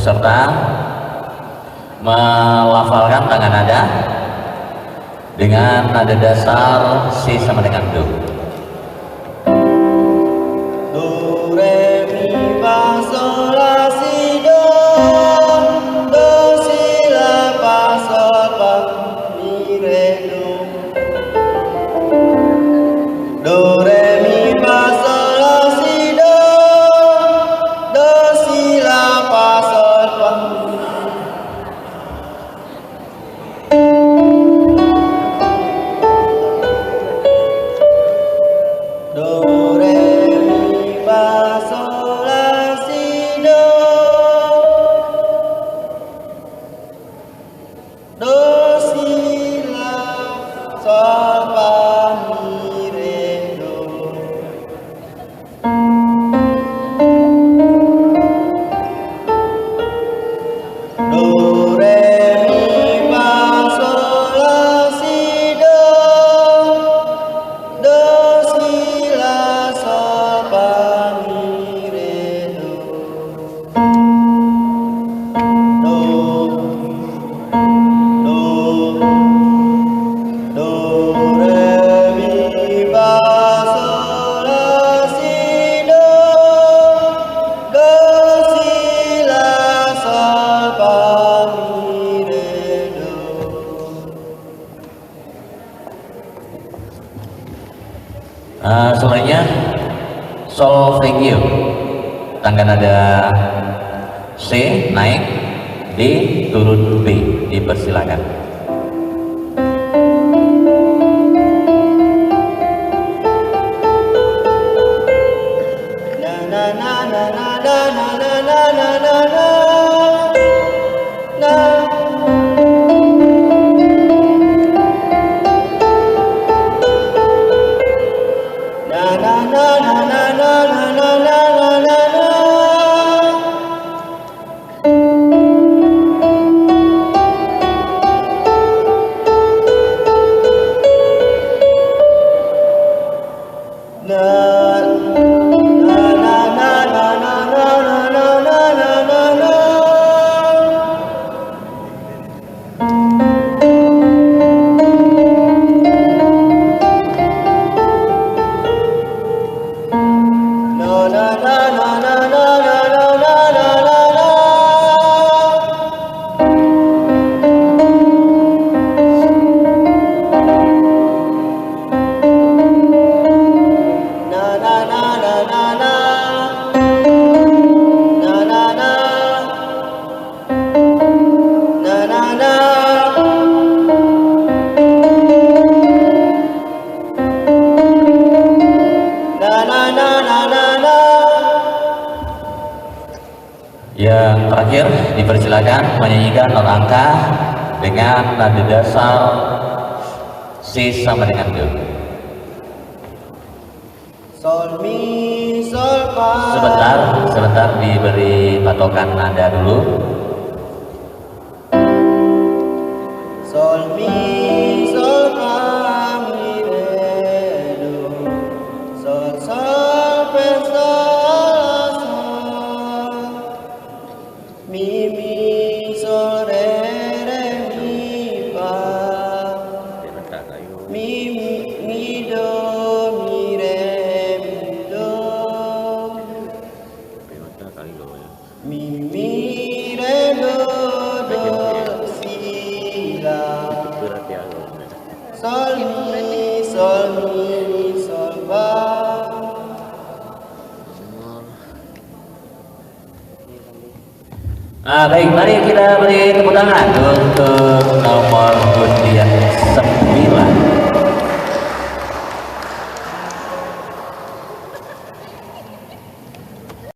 peserta melafalkan tangan nada dengan nada dasar Si sama dengan Do. Do, re, mi, fa, sol, la, si, do. Do, si, la, fa, sol, fa, mi, re, do. Do, re, mi, fa, sol, la, si, do. Do, si, la, fa, sol, fa. Do, re, mi, fa, sol, la, si, do. Do, si, la, sol, fa, mi, re, do. Do, re, mi, fa, sol, la, si, do. Do, si, la, sol, fa, mi, re, do. Do, re, mi, fa, sol, la, si, do. Do, si, la, sol, fa, mi, re, do. Selanjutnya solfeggio, tangga nada C naik, D turun B, dipersilakan. Na na na na na na na na na na na na. Na. Na na na na na na na na na na na. Yang terakhir dipersilakan menyanyikan not angka dengan nada dasar Si sama dengan Do. Sol, mi, sol, fa. Sebentar diberi patokan nada dulu. Sol, mi, sol, fa, mi, re, do. Sol, sol, fe, sol, sol. Mi, sol, re, mi, fa. Mi, do, mi, re, mi, do. Mi, re, do, si, la. Sol, mi, sol, fa. Baik, mari kita beri tepuk tangan untuk nomor undian